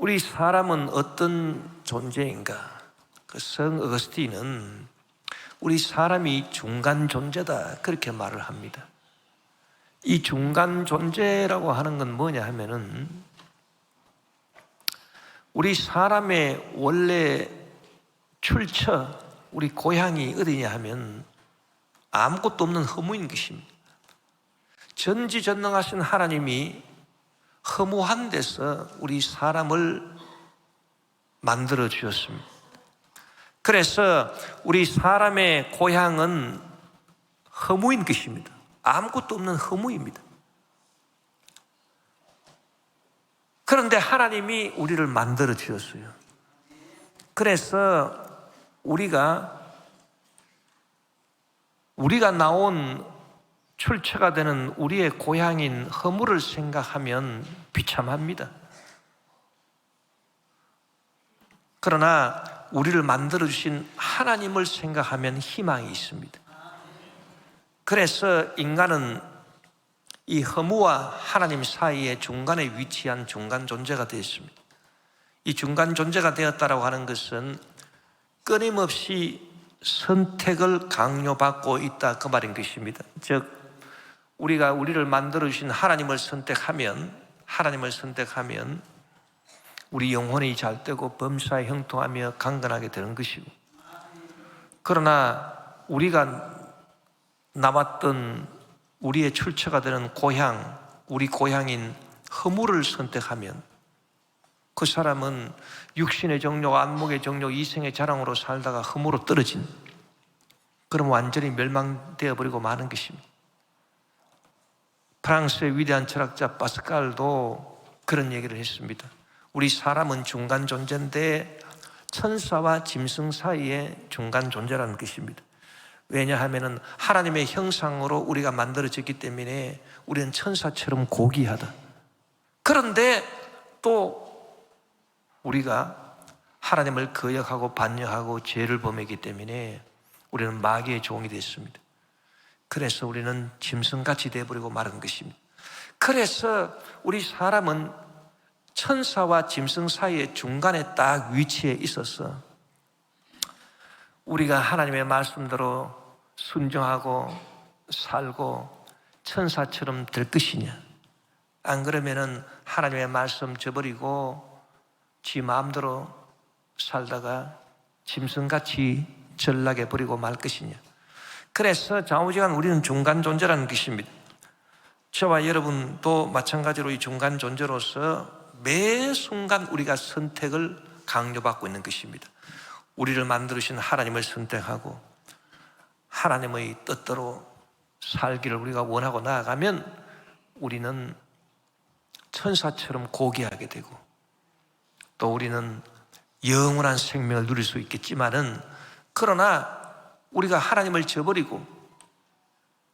우리 사람은 어떤 존재인가? 성 어거스틴은 우리 사람이 중간 존재다 그렇게 말을 합니다. 이 중간 존재라고 하는 건 뭐냐 하면은 우리 사람의 원래 출처, 우리 고향이 어디냐 하면 아무것도 없는 허무인 것입니다. 전지전능하신 하나님이 허무한 데서 우리 사람을 만들어 주셨습니다. 그래서 우리 사람의 고향은 허무인 것입니다. 아무것도 없는 허무입니다. 그런데 하나님이 우리를 만들어 주셨어요. 그래서 우리가 나온 출처가 되는 우리의 고향인 허무를 생각하면 비참합니다. 그러나 우리를 만들어주신 하나님을 생각하면 희망이 있습니다. 그래서 인간은 이 허무와 하나님 사이의 중간에 위치한 중간 존재가 되었습니다. 이 중간 존재가 되었다고 하는 것은 끊임없이 선택을 강요받고 있다 그 말인 것입니다. 즉 우리가 우리를 만들어주신 하나님을 선택하면 우리 영혼이 잘되고 범사에 형통하며 강건하게 되는 것이고, 그러나 우리가 남았던 우리의 출처가 되는 고향, 우리 고향인 허무를 선택하면 그 사람은 육신의 정욕, 안목의 정욕, 이생의 자랑으로 살다가 허무로 떨어진, 그럼 완전히 멸망되어 버리고 마는 것입니다. 프랑스의 위대한 철학자 파스칼도 그런 얘기를 했습니다. 우리 사람은 중간 존재인데 천사와 짐승 사이의 중간 존재라는 것입니다. 왜냐하면 하나님의 형상으로 우리가 만들어졌기 때문에 우리는 천사처럼 고귀하다. 그런데 또 우리가 하나님을 거역하고 반역하고 죄를 범했기 때문에 우리는 마귀의 종이 됐습니다. 그래서 우리는 짐승같이 되어버리고 마는 것입니다. 그래서 우리 사람은 천사와 짐승 사이의 중간에 딱 위치해 있어서 우리가 하나님의 말씀대로 순종하고 살고 천사처럼 될 것이냐, 안 그러면은 하나님의 말씀 저버리고 지 마음대로 살다가 짐승같이 전락해 버리고 말 것이냐. 그래서 좌우지간 우리는 중간 존재라는 것입니다. 저와 여러분도 마찬가지로 이 중간 존재로서 매 순간 우리가 선택을 강요받고 있는 것입니다. 우리를 만들으신 하나님을 선택하고 하나님의 뜻대로 살기를 우리가 원하고 나아가면 우리는 천사처럼 고귀하게 되고 또 우리는 영원한 생명을 누릴 수 있겠지만은, 그러나 우리가 하나님을 저버리고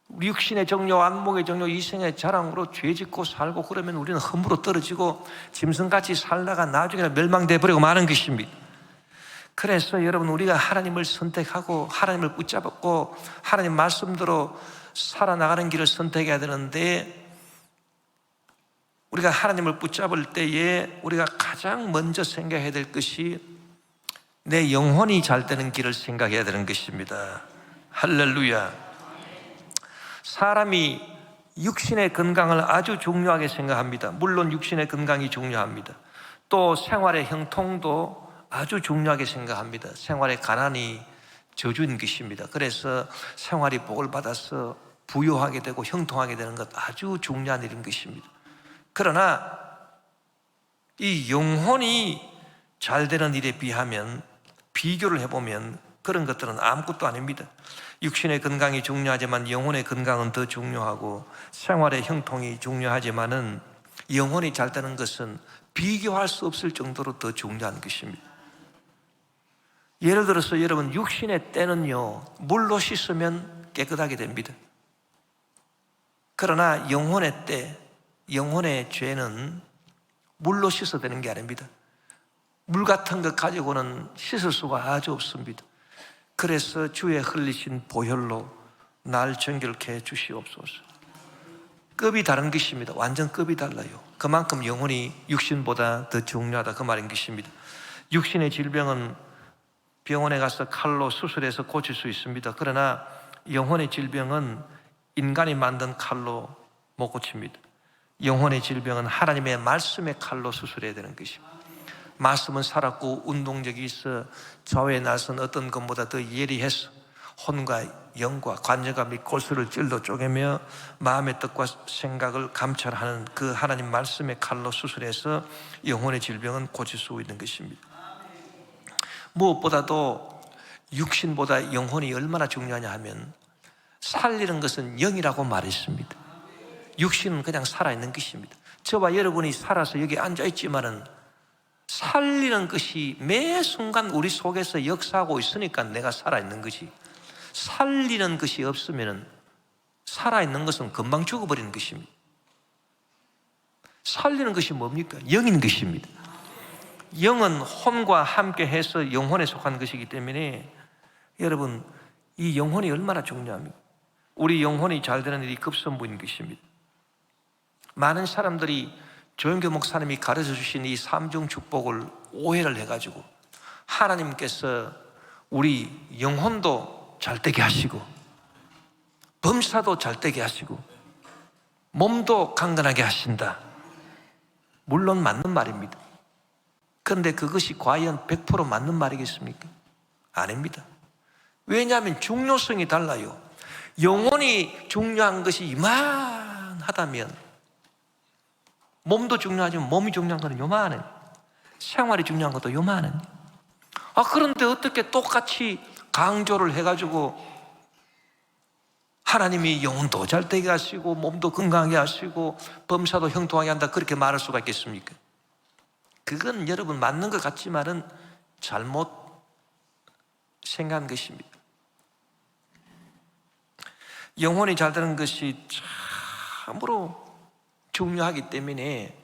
우리 육신의 정욕, 안목의 정욕, 이생의 자랑으로 죄짓고 살고 그러면 우리는 허무로 떨어지고 짐승같이 살다가 나중에는 멸망돼 버리고 마는 것입니다. 그래서 여러분, 우리가 하나님을 선택하고 하나님을 붙잡고 하나님 말씀대로 살아나가는 길을 선택해야 되는데, 우리가 하나님을 붙잡을 때에 우리가 가장 먼저 생각해야 될 것이 내 영혼이 잘 되는 길을 생각해야 되는 것입니다. 할렐루야. 사람이 육신의 건강을 아주 중요하게 생각합니다. 물론 육신의 건강이 중요합니다. 또 생활의 형통도 아주 중요하게 생각합니다. 생활의 가난이 저주인 것입니다. 그래서 생활이 복을 받아서 부유하게 되고 형통하게 되는 것 아주 중요한 일인 것입니다. 그러나 이 영혼이 잘 되는 일에 비하면, 비교를 해보면 그런 것들은 아무것도 아닙니다. 육신의 건강이 중요하지만 영혼의 건강은 더 중요하고, 생활의 형통이 중요하지만은 영혼이 잘 되는 것은 비교할 수 없을 정도로 더 중요한 것입니다. 예를 들어서 여러분, 육신의 때는요 물로 씻으면 깨끗하게 됩니다. 그러나 영혼의 때, 영혼의 죄는 물로 씻어야 되는 게 아닙니다. 물 같은 것 가지고는 씻을 수가 아주 없습니다. 그래서 주의 흘리신 보혈로 날 정결케 해 주시옵소서. 급이 다른 것입니다. 완전 급이 달라요. 그만큼 영혼이 육신보다 더 중요하다, 그 말인 것입니다. 육신의 질병은 병원에 가서 칼로 수술해서 고칠 수 있습니다. 그러나 영혼의 질병은 인간이 만든 칼로 못 고칩니다. 영혼의 질병은 하나님의 말씀의 칼로 수술해야 되는 것입니다. 말씀은 살았고 운동력이 있어 좌우에 나선 어떤 것보다 더 예리해서 혼과 영과 관절과 및 골수를 찔러 쪼개며 마음의 뜻과 생각을 감찰하는 그 하나님 말씀의 칼로 수술해서 영혼의 질병은 고칠 수 있는 것입니다. 무엇보다도 육신보다 영혼이 얼마나 중요하냐 하면 살리는 것은 영이라고 말했습니다. 육신은 그냥 살아있는 것입니다. 저와 여러분이 살아서 여기 앉아있지만은 살리는 것이 매 순간 우리 속에서 역사하고 있으니까 내가 살아있는 거지. 살리는 것이 없으면 살아있는 것은 금방 죽어버리는 것입니다. 살리는 것이 뭡니까? 영인 것입니다. 영은 혼과 함께 해서 영혼에 속한 것이기 때문에 여러분, 이 영혼이 얼마나 중요합니까? 우리 영혼이 잘 되는 일이 급선무인 것입니다. 많은 사람들이 조영교 목사님이 가르쳐 주신 이 삼중 축복을 오해를 해가지고 하나님께서 우리 영혼도 잘되게 하시고 범사도 잘되게 하시고 몸도 강건하게 하신다. 물론 맞는 말입니다. 그런데 그것이 과연 100% 맞는 말이겠습니까? 아닙니다. 왜냐하면 중요성이 달라요. 영혼이 중요한 것이 이만하다면 몸도 중요하지만 몸이 중요한 것은 요만한, 생활이 중요한 것도 요만한. 그런데 어떻게 똑같이 강조를 해가지고 하나님이 영혼도 잘되게 하시고 몸도 건강하게 하시고 범사도 형통하게 한다, 그렇게 말할 수가 있겠습니까? 그건 여러분 맞는 것 같지만은 잘못 생각한 것입니다. 영혼이 잘 되는 것이 참으로 중요하기 때문에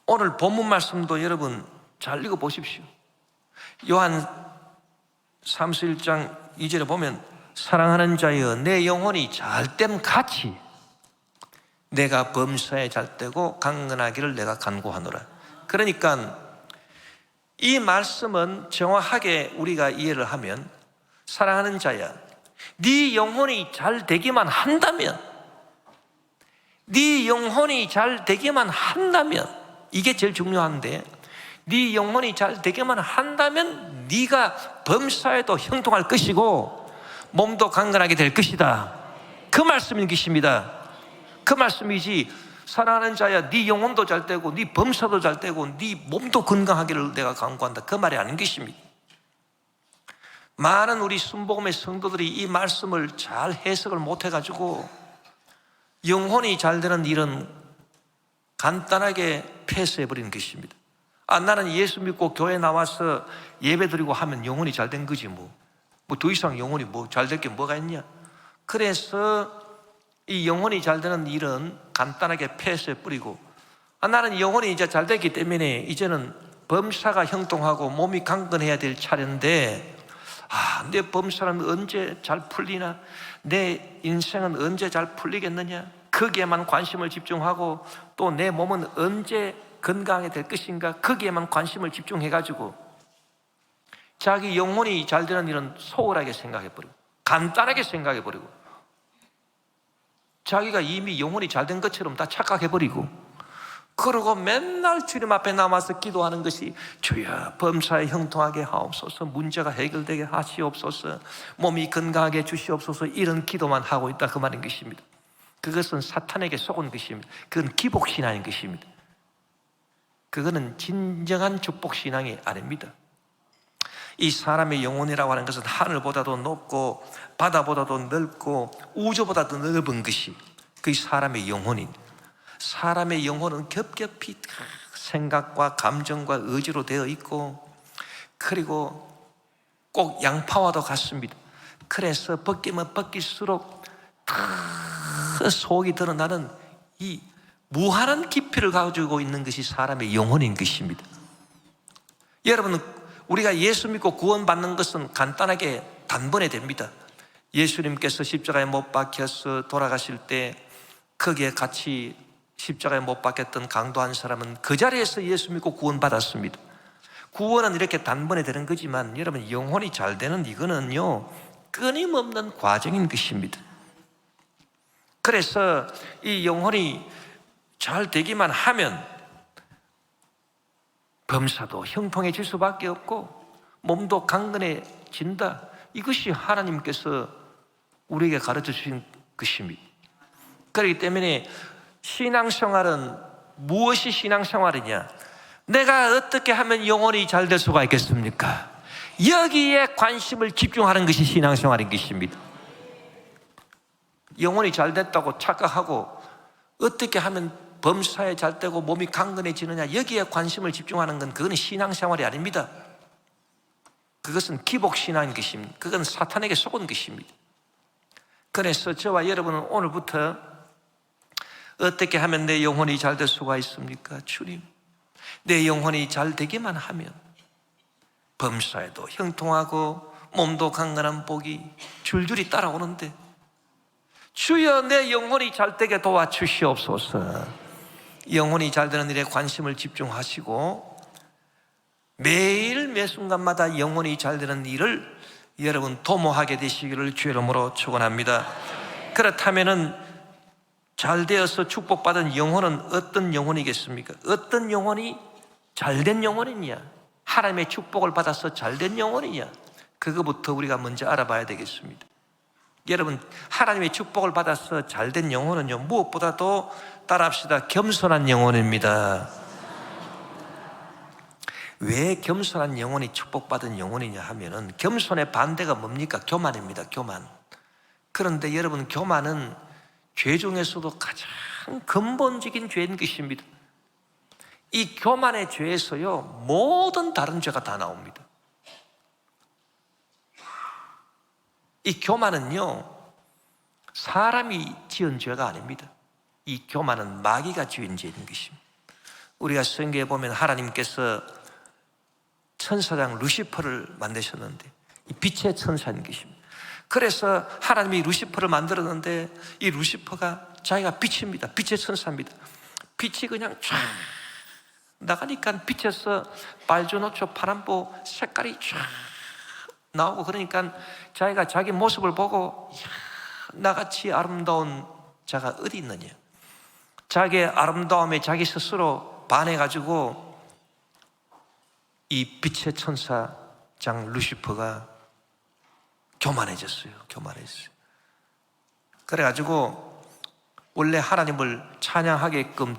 오늘 본문 말씀도 여러분 잘 읽어보십시오. 요한 3서 1장 2절에 보면 사랑하는 자여 내 영혼이 잘됨 같이 내가 범사에 잘되고 강건하기를 내가 간구하노라. 그러니까 이 말씀은 정확하게 우리가 이해를 하면 사랑하는 자야, 네 영혼이 잘 되기만 한다면, 네 영혼이 잘 되기만 한다면, 이게 제일 중요한데, 네 영혼이 잘 되기만 한다면 네가 범사에도 형통할 것이고 몸도 강건하게 될 것이다. 그 말씀인 것입니다. 그 말씀이지 사랑하는 자야 네 영혼도 잘 되고 네 범사도 잘 되고 네 몸도 건강하기를 내가 간구한다, 그 말이 아닌 것입니다. 많은 우리 순복음의 성도들이 이 말씀을 잘 해석을 못해가지고 영혼이 잘 되는 일은 간단하게 패스해버리는 것입니다. 나는 예수 믿고 교회 나와서 예배 드리고 하면 영혼이 잘 된 거지 뭐 더 이상 영혼이 잘 될 게 뭐가 있냐. 그래서 이 영혼이 잘 되는 일은 간단하게 패스해버리고 나는 영혼이 이제 잘 됐기 때문에 이제는 범사가 형통하고 몸이 강건해야 될 차례인데 내 범사는 언제 잘 풀리나, 내 인생은 언제 잘 풀리겠느냐, 거기에만 관심을 집중하고 또 내 몸은 언제 건강하게 될 것인가, 거기에만 관심을 집중해가지고 자기 영혼이 잘 되는 일은 소홀하게 생각해버리고 간단하게 생각해버리고 자기가 이미 영혼이 잘 된 것처럼 다 착각해버리고 그러고 맨날 주님 앞에 남아서 기도하는 것이 주여 범사에 형통하게 하옵소서, 문제가 해결되게 하시옵소서, 몸이 건강하게 주시옵소서, 이런 기도만 하고 있다, 그 말인 것입니다. 그것은 사탄에게 속은 것입니다. 그건 기복신앙인 것입니다. 그거는 진정한 축복신앙이 아닙니다. 이 사람의 영혼이라고 하는 것은 하늘보다도 높고 바다보다도 넓고 우주보다도 넓은 것이 그 사람의 영혼인, 사람의 영혼은 겹겹이 생각과 감정과 의지로 되어 있고 그리고 꼭 양파와도 같습니다. 그래서 벗기면 벗길수록 더 속이 드러나는 이 무한한 깊이를 가지고 있는 것이 사람의 영혼인 것입니다. 여러분, 우리가 예수 믿고 구원받는 것은 간단하게 단번에 됩니다. 예수님께서 십자가에 못 박혀서 돌아가실 때 거기에 같이 십자가에 못 박혔던 강도 한 사람은 그 자리에서 예수 믿고 구원받았습니다. 구원은 이렇게 단번에 되는 거지만 여러분, 영혼이 잘 되는 이거는요, 끊임없는 과정인 것입니다. 그래서 이 영혼이 잘 되기만 하면 범사도 형통해질 수밖에 없고 몸도 강건해진다. 이것이 하나님께서 우리에게 가르쳐 주신 것입니다. 그렇기 때문에 신앙생활은 무엇이 신앙생활이냐? 내가 어떻게 하면 영혼이 잘 될 수가 있겠습니까? 여기에 관심을 집중하는 것이 신앙생활인 것입니다. 영혼이 잘 됐다고 착각하고 어떻게 하면 범사에 잘 되고 몸이 강건해지느냐, 여기에 관심을 집중하는 건 그건 신앙생활이 아닙니다. 그것은 기복신앙인 것입니다. 그건 사탄에게 속은 것입니다. 그래서 저와 여러분은 오늘부터 어떻게 하면 내 영혼이 잘 될 수가 있습니까? 주님, 내 영혼이 잘 되기만 하면 범사에도 형통하고 몸도 강건한 복이 줄줄이 따라오는데, 주여 내 영혼이 잘 되게 도와주시옵소서. 영혼이 잘 되는 일에 관심을 집중하시고 매일 매 순간마다 영혼이 잘 되는 일을 여러분 도모하게 되시기를 주의 이름으로 축원합니다. 그렇다면은 잘 되어서 축복받은 영혼은 어떤 영혼이겠습니까? 어떤 영혼이 잘된 영혼이냐? 하나님의 축복을 받아서 잘된 영혼이냐? 그거부터 우리가 먼저 알아봐야 되겠습니다. 여러분, 하나님의 축복을 받아서 잘된 영혼은요, 무엇보다도 따라합시다, 겸손한 영혼입니다. 왜 겸손한 영혼이 축복받은 영혼이냐 하면은, 겸손의 반대가 뭡니까? 교만입니다. 교만. 그런데 여러분, 교만은 죄 중에서도 가장 근본적인 죄인 것입니다. 이 교만의 죄에서요, 모든 다른 죄가 다 나옵니다. 이 교만은요, 사람이 지은 죄가 아닙니다. 이 교만은 마귀가 지은 죄인 것입니다. 우리가 성경에 보면 하나님께서 천사장 루시퍼를 만드셨는데 이 빛의 천사인 것입니다. 그래서 하나님이 루시퍼를 만들었는데 이 루시퍼가 자기가 빛입니다. 빛의 천사입니다. 빛이 그냥 쫙 나가니까 빛에서 빨주노초 파란보 색깔이 쫙 나오고, 그러니까 자기가 자기 모습을 보고, 이야, 나같이 아름다운 자가 어디 있느냐, 자기의 아름다움에 자기 스스로 반해가지고 이 빛의 천사장 루시퍼가 교만해졌어요. 그래가지고 원래 하나님을 찬양하게끔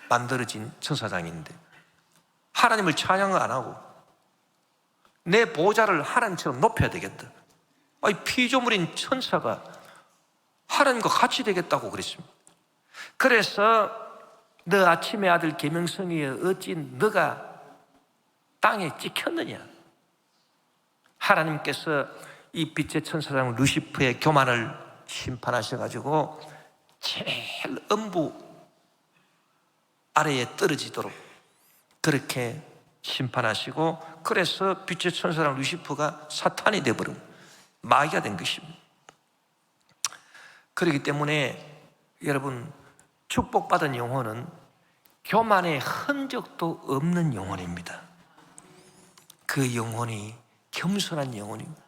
만들어진 천사장인데 하나님을 찬양을 안 하고 내 보좌를 하나님처럼 높여야 되겠다. 아니, 피조물인 천사가 하나님과 같이 되겠다고 그랬습니다. 그래서 너 아침의 아들 계명성이여 어찌 너가 땅에 찍혔느냐. 하나님께서 이 빛의 천사장 루시퍼의 교만을 심판하셔가지고 제일 음부 아래에 떨어지도록 그렇게 심판하시고, 그래서 빛의 천사장 루시퍼가 사탄이 되어버린 마귀가 된 것입니다. 그렇기 때문에 여러분, 축복받은 영혼은 교만의 흔적도 없는 영혼입니다. 그 영혼이 겸손한 영혼입니다.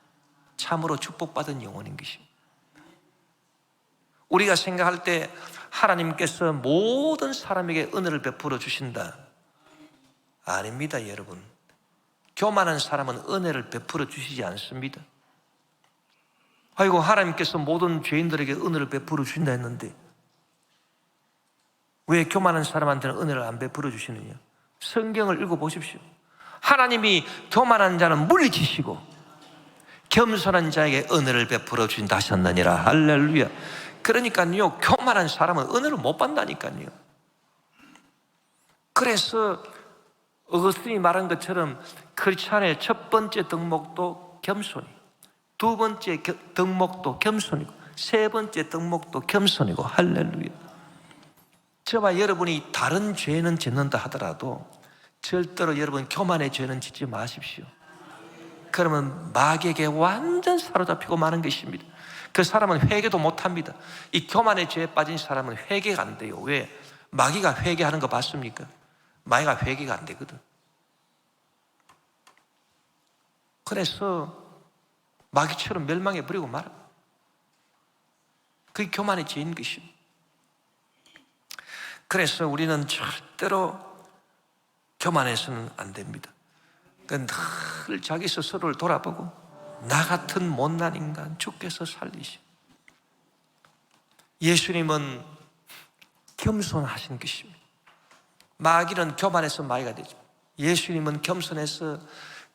참으로 축복받은 영혼인 것입니다. 우리가 생각할 때 하나님께서 모든 사람에게 은혜를 베풀어 주신다, 아닙니다. 여러분, 교만한 사람은 은혜를 베풀어 주시지 않습니다. 아이고, 하나님께서 모든 죄인들에게 은혜를 베풀어 주신다 했는데 왜 교만한 사람한테는 은혜를 안 베풀어 주시느냐? 성경을 읽어보십시오. 하나님이 교만한 자는 물리치시고 겸손한 자에게 은혜를 베풀어 주신다 하셨느니라. 할렐루야. 그러니까요, 교만한 사람은 은혜를 못 받는다니까요. 그래서 어거스틴이 말한 것처럼 크리스찬의 첫 번째 덕목도 겸손이, 두 번째 덕목도 겸손이고, 세 번째 덕목도 겸손이고. 할렐루야. 저와 여러분이 다른 죄는 짓는다 하더라도 절대로 여러분 교만의 죄는 짓지 마십시오. 그러면 마귀에게 완전 사로잡히고 마는 것입니다. 그 사람은 회개도 못합니다. 이 교만의 죄에 빠진 사람은 회개가 안 돼요. 왜? 마귀가 회개하는 거 봤습니까? 마귀가 회개가 안 되거든. 그래서 마귀처럼 멸망해 버리고 말아. 그게 교만의 죄인 것입니다. 그래서 우리는 절대로 교만해서는 안 됩니다. 그러니까 늘 자기 스스로를 돌아보고 나 같은 못난 인간 주께서 살리시. 예수님은 겸손하신 것입니다. 마귀는 교만해서 마귀가 되죠. 예수님은 겸손해서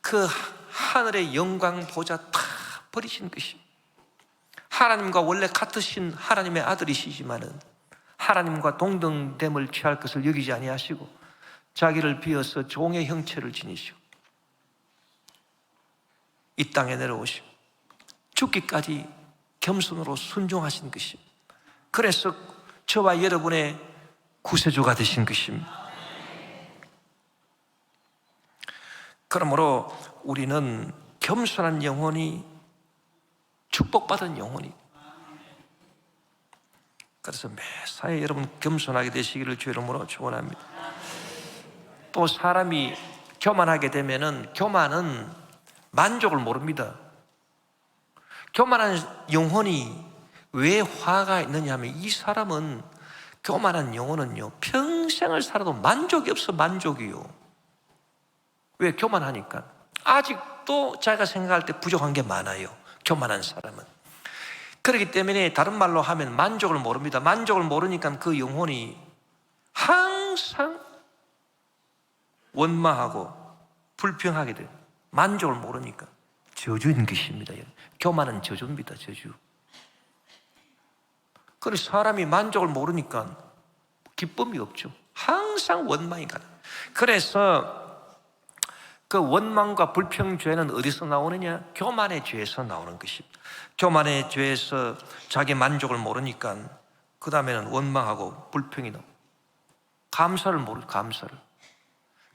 그 하늘의 영광 보좌 다 버리신 것입니다. 하나님과 원래 같으신 하나님의 아들이시지만은 하나님과 동등됨을 취할 것을 여기지 아니하시고 자기를 비어서 종의 형체를 지니시고 이 땅에 내려오시고 죽기까지 겸손으로 순종하신 것입니다. 그래서 저와 여러분의 구세주가 되신 것입니다. 그러므로 우리는 겸손한 영혼이 축복받은 영혼이. 그래서 매사에 여러분 겸손하게 되시기를 주의 이름으로 축원합니다. 또 사람이 교만하게 되면은 교만은 만족을 모릅니다. 교만한 영혼이 왜 화가 있느냐 하면 이 사람은 교만한 영혼은요 평생을 살아도 만족이 없어. 만족이요. 왜? 교만하니까 아직도 자기가 생각할 때 부족한 게 많아요. 교만한 사람은. 그렇기 때문에 다른 말로 하면 만족을 모릅니다. 만족을 모르니까 그 영혼이 항상 원망하고 불평하게 돼요. 만족을 모르니까. 저주인 것입니다. 교만은 저주입니다. 저주. 그래서 사람이 만족을 모르니까 기쁨이 없죠. 항상 원망이 가요. 그래서 그 원망과 불평죄는 어디서 나오느냐? 교만의 죄에서 나오는 것입니다. 교만의 죄에서 자기 만족을 모르니까 그 다음에는 원망하고 불평이 나오고 감사를 모르죠. 감사를.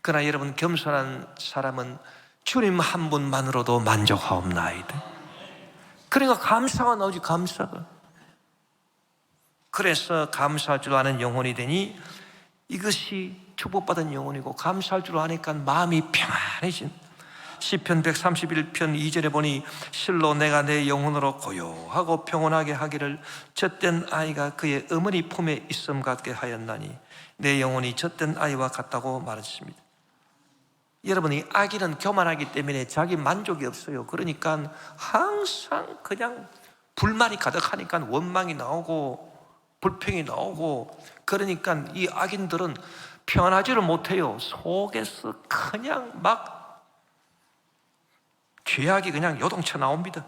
그러나 여러분 겸손한 사람은 주님 한 분만으로도 만족하옵나이다. 그러니까 감사가 나오지. 감사가. 그래서 감사할 줄 아는 영혼이 되니 이것이 축복받은 영혼이고 감사할 줄 아니까 마음이 평안해진. 시편 131편 2절에 보니 실로 내가 내 영혼으로 고요하고 평온하게 하기를 젖된 아이가 그의 어머니 품에 있음 같게 하였나니 내 영혼이 젖된 아이와 같다고 말했습니다. 여러분이 아기는 교만하기 때문에 자기 만족이 없어요. 그러니까 항상 그냥 불만이 가득하니까 원망이 나오고 불평이 나오고 그러니까 이 악인들은 평안하지를 못해요. 속에서 그냥 막 죄악이 그냥 요동쳐 나옵니다.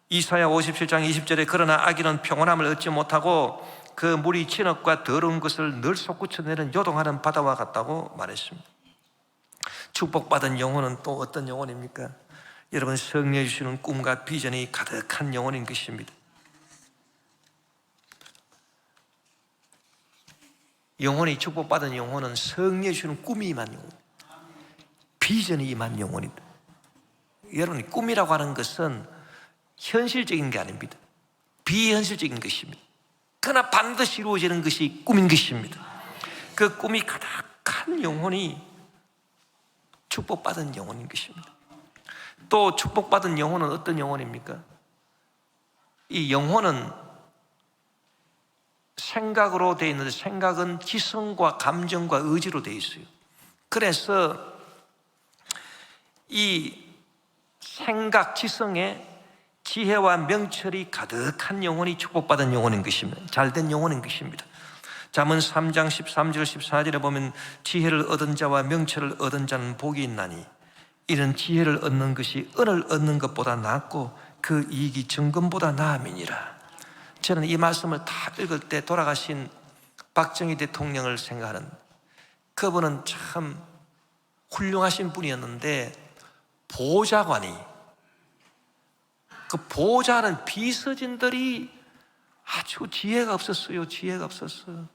이사야 57장 20절에 그러나 악인은 평온함을 얻지 못하고 그 물이 진흙과 더러운 것을 늘 솟구쳐내는 요동하는 바다와 같다고 말했습니다. 축복받은 영혼은 또 어떤 영혼입니까? 여러분 성령이 주시는 꿈과 비전이 가득한 영혼인 것입니다. 영혼이 축복받은 영혼은 성령이 주는 꿈이 임한 영혼, 비전이 임한 영혼입니다. 여러분 꿈이라고 하는 것은 현실적인 게 아닙니다. 비현실적인 것입니다. 그러나 반드시 이루어지는 것이 꿈인 것입니다. 그 꿈이 가득한 영혼이 축복받은 영혼인 것입니다. 또 축복받은 영혼은 어떤 영혼입니까? 이 영혼은 생각으로 되어 있는데 생각은 지성과 감정과 의지로 되어 있어요. 그래서 이 생각, 지성에 지혜와 명철이 가득한 영혼이 축복받은 영혼인 것입니다. 잘된 영혼인 것입니다. 잠언 3장 13절 14절에 보면 지혜를 얻은 자와 명철을 얻은 자는 복이 있나니 이는 지혜를 얻는 것이 은을 얻는 것보다 낫고 그 이익이 정금보다 나음이니라. 저는 이 말씀을 다 읽을 때 돌아가신 박정희 대통령을 생각하는, 그분은 참 훌륭하신 분이었는데 보좌관이, 그 보좌하는 비서진들이 아주 지혜가 없었어요. 지혜가 없었어요.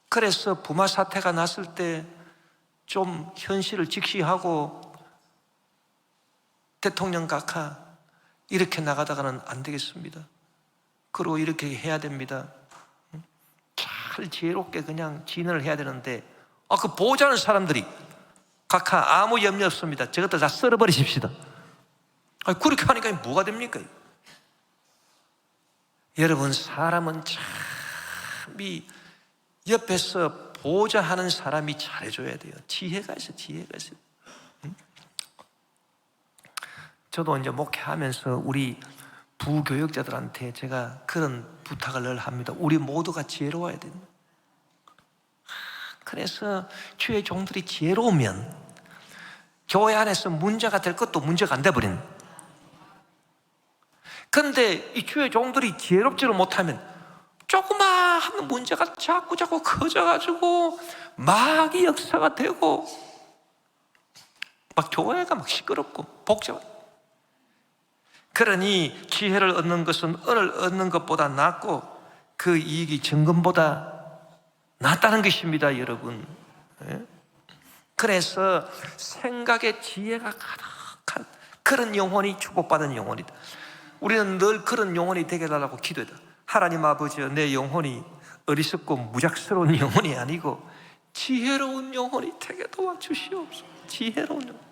그래서 부마 사태가 났을 때 좀 현실을 직시하고 대통령 각하 이렇게 나가다가는 안 되겠습니다. 그리고 이렇게 해야 됩니다. 잘 지혜롭게 그냥 진언을 해야 되는데, 그 보호자는 사람들이 각하 아무 염려 없습니다. 저것들 다 썰어버리십시다. 그렇게 하니까 뭐가 됩니까? 여러분, 사람은 참 이 옆에서 보호자하는 사람이 잘해줘야 돼요. 지혜가 있어요. 지혜가 있어요. 저도 이제 목회하면서 우리 부교역자들한테 제가 그런 부탁을 늘 합니다. 우리 모두가 지혜로워야 됩니다. 그래서 주의 종들이 지혜로우면 교회 안에서 문제가 될 것도 문제가 안 돼버린. 그런데 이 주의 종들이 지혜롭지를 못하면 조그마한 문제가 자꾸 커져가지고 막 이 역사가 되고 막 교회가 막 시끄럽고 복잡해. 그러니 지혜를 얻는 것은 은을 얻는 것보다 낫고 그 이익이 정금보다 낫다는 것입니다, 여러분. 그래서 생각에 지혜가 가득한 그런 영혼이 축복받은 영혼이다. 우리는 늘 그런 영혼이 되게 해달라고 기도했다. 하나님 아버지여, 내 영혼이 어리석고 무작스러운 영혼이 아니고 지혜로운 영혼이 되게 도와주시옵소서. 지혜로운 영혼.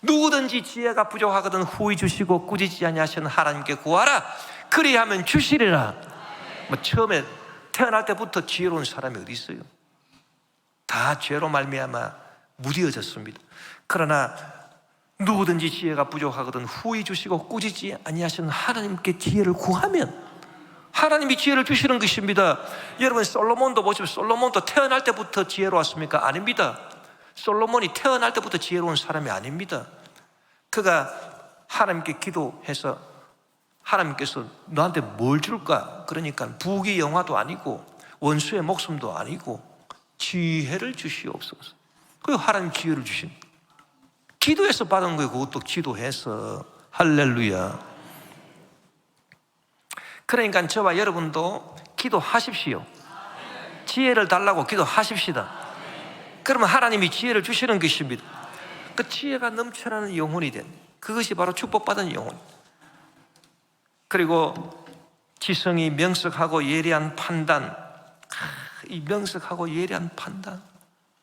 누구든지 지혜가 부족하거든 후히 주시고 꾸짖지 아니하시는 하나님께 구하라. 그리하면 주시리라. 처음에 태어날 때부터 지혜로운 사람이 어디 있어요? 다 죄로 말미암아 무디어졌습니다. 그러나 누구든지 지혜가 부족하거든 후히 주시고 꾸짖지 아니하시는 하나님께 지혜를 구하면 하나님이 지혜를 주시는 것입니다. 여러분, 솔로몬도 보시면 솔로몬도 태어날 때부터 지혜로웠습니까? 아닙니다. 솔로몬이 태어날 때부터 지혜로운 사람이 아닙니다. 그가 하나님께 기도해서 하나님께서 너한테 뭘 줄까? 그러니까 부귀 영화도 아니고 원수의 목숨도 아니고 지혜를 주시옵소서. 그 하나님 지혜를 주신, 기도해서 받은 거예요. 그것도 기도해서. 할렐루야. 그러니까 저와 여러분도 기도하십시오. 지혜를 달라고 기도하십시다. 그러면 하나님이 지혜를 주시는 것입니다. 그 지혜가 넘쳐나는 영혼이 된, 그것이 바로 축복받은 영혼. 그리고 지성이 명석하고 예리한 판단, 이 명석하고 예리한 판단,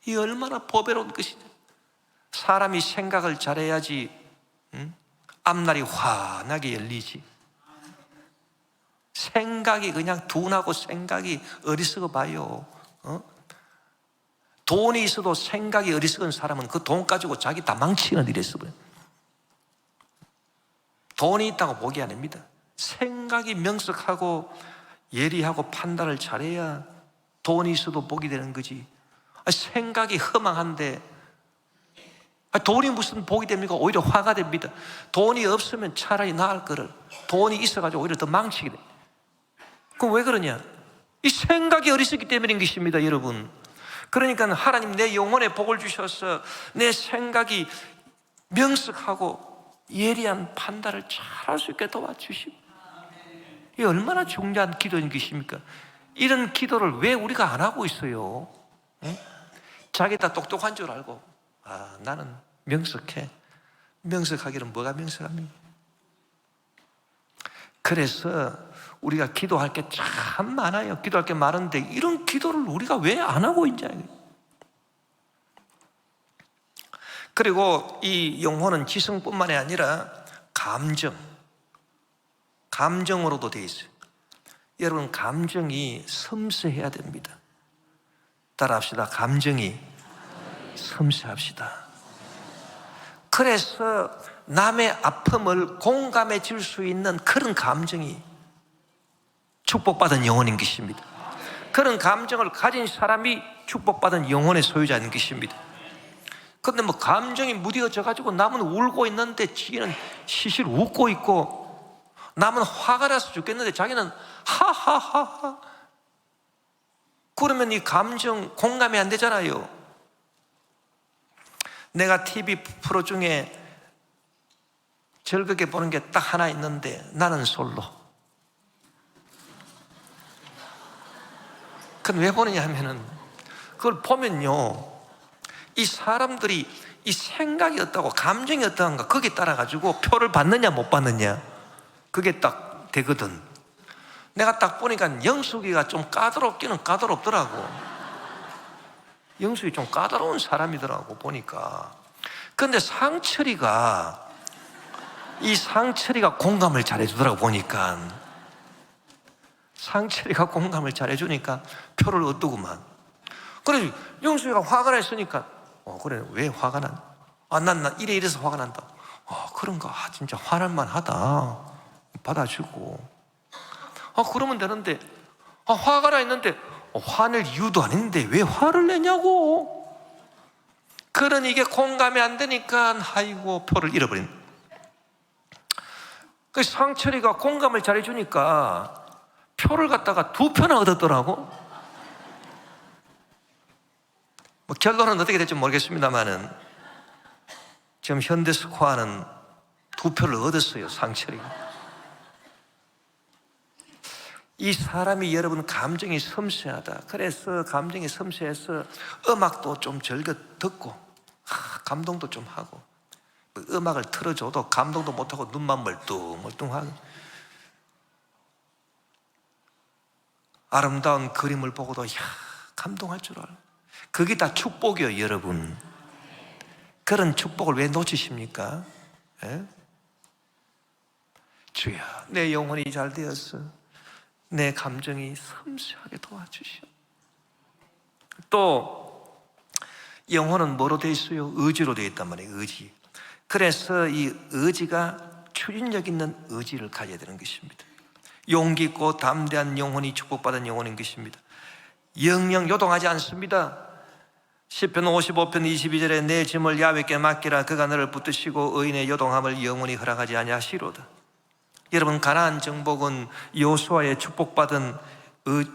이 얼마나 보배로운 것이냐. 사람이 생각을 잘해야지 앞날이 환하게 열리지. 생각이 그냥 둔하고 생각이 어리석어 봐요. 돈이 있어도 생각이 어리석은 사람은 그 돈 가지고 자기 다 망치는 일이 있어. 돈이 있다고 복이 아닙니다. 생각이 명석하고 예리하고 판단을 잘해야 돈이 있어도 복이 되는 거지. 생각이 허망한데 돈이 무슨 복이 됩니까? 오히려 화가 됩니다. 돈이 없으면 차라리 나을 거를 돈이 있어가지고 오히려 더 망치게 돼. 그럼 왜 그러냐? 이 생각이 어리석기 때문인 것입니다, 여러분. 그러니까 하나님 내 영혼에 복을 주셔서 내 생각이 명석하고 예리한 판단을 잘할 수 있게 도와주시고, 이 얼마나 중요한 기도인 것입니까? 이런 기도를 왜 우리가 안 하고 있어요? 자기 다 똑똑한 줄 알고 나는 명석해. 명석하기는 뭐가 명석합니까? 그래서 우리가 기도할 게 참 많아요. 기도할 게 많은데 이런 기도를 우리가 왜 안 하고 있냐. 그리고 이 영혼은 지성뿐만이 아니라 감정으로도 되어 있어요. 여러분, 감정이 섬세해야 됩니다. 따라합시다. 감정이 섬세합시다. 그래서 남의 아픔을 공감해 줄 수 있는 그런 감정이 축복받은 영혼인 것입니다. 그런 감정을 가진 사람이 축복받은 영혼의 소유자인 것입니다. 그런데 뭐 감정이 무뎌져 가지고 남은 울고 있는데 지기는 시실 웃고 있고, 남은 화가 나서 죽겠는데 자기는 하하하하. 그러면 이 감정 공감이 안 되잖아요. 내가 TV 프로 중에 즐겁게 보는 게 딱 하나 있는데 나는 솔로. 그건 왜 보느냐 하면은 그걸 보면요, 이 사람들이 이 생각이 어떠고 감정이 어떠한가 거기에 따라 가지고 표를 받느냐 못 받느냐 그게 딱 되거든. 내가 딱 보니까 영숙이가 좀 까다롭기는 까다롭더라고. 영숙이 좀 까다로운 사람이더라고 보니까. 근데 상철이가 공감을 잘해주더라고 보니까. 상철이가 공감을 잘해주니까 표를 얻더구만. 그래 영숙이가 화가 나 있으니까 그래 왜 화가 난? 난 이래서 화가 난다. 그런가? 진짜 화날만 하다. 받아주고. 그러면 되는데 화가 나 있는데 화낼 이유도 아닌데 왜 화를 내냐고. 그러니 이게 공감이 안 되니까 아이고 표를 잃어버린. 그 상철이가 공감을 잘해주니까 표를 갖다가 2표나 얻었더라고. 결론은 어떻게 될지 모르겠습니다만은 지금 현대스코어는 2표를 얻었어요. 상철이가. 이 사람이 여러분 감정이 섬세하다. 그래서 감정이 섬세해서 음악도 좀 즐겨 듣고 감동도 좀 하고, 음악을 틀어줘도 감동도 못하고 눈만 멀뚱멀뚱하고, 아름다운 그림을 보고도 감동할 줄 알아. 그게 다 축복이에요 여러분. 그런 축복을 왜 놓치십니까? 주여 내 영혼이 잘 되었어. 내 감정이 섬세하게 도와주시오. 또 영혼은 뭐로 되어 있어요? 의지로 되어 있단 말이에요. 의지. 그래서 이 의지가 추진력 있는 의지를 가져야 되는 것입니다. 용기 있고 담대한 영혼이 축복받은 영혼인 것입니다. 영영 요동하지 않습니다. 시편 55편 22절에 내 짐을 야훼께 맡기라. 그가 너를 붙드시고 의인의 요동함을 영원히 허락하지 아니하시로다. 여러분 가나안 정복은 여호수아의 축복받은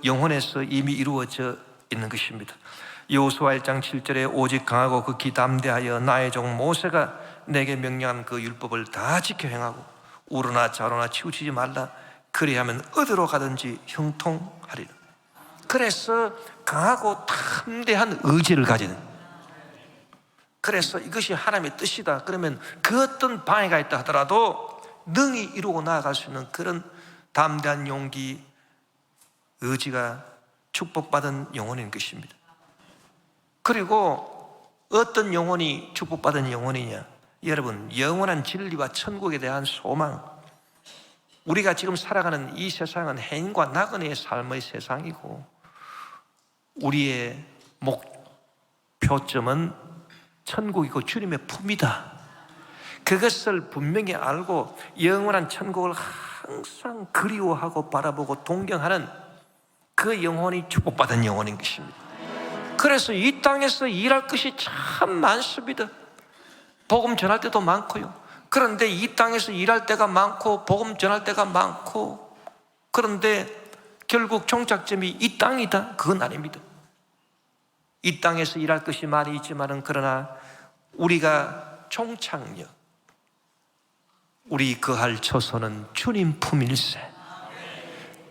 영혼에서 이미 이루어져 있는 것입니다. 여호수아 1장 7절에 오직 강하고 극히 담대하여 나의 종 모세가 내게 명령한 그 율법을 다 지켜 행하고 우로나 좌로나 치우치지 말라. 그리하면 어디로 가든지 형통하리라. 그래서 강하고 담대한 의지를 가지는, 그래서 이것이 하나님의 뜻이다. 그러면 그 어떤 방해가 있다 하더라도 능히 이루고 나아갈 수 있는 그런 담대한 용기, 의지가 축복받은 영혼인 것입니다. 그리고 어떤 영혼이 축복받은 영혼이냐? 여러분, 영원한 진리와 천국에 대한 소망. 우리가 지금 살아가는 이 세상은 해인과 나그네의 삶의 세상이고 우리의 목표점은 천국이고 주님의 품이다. 그것을 분명히 알고 영원한 천국을 항상 그리워하고 바라보고 동경하는 그 영혼이 축복받은 영혼인 것입니다. 그래서 이 땅에서 일할 것이 참 많습니다. 복음 전할 때도 많고요. 그런데 이 땅에서 일할 때가 많고 복음 전할 때가 많고, 그런데 결국 종착점이 이 땅이다? 그건 아닙니다. 이 땅에서 일할 것이 많이 있지만은 그러나 우리가 종착역, 우리 거할 처소는 주님 품일세.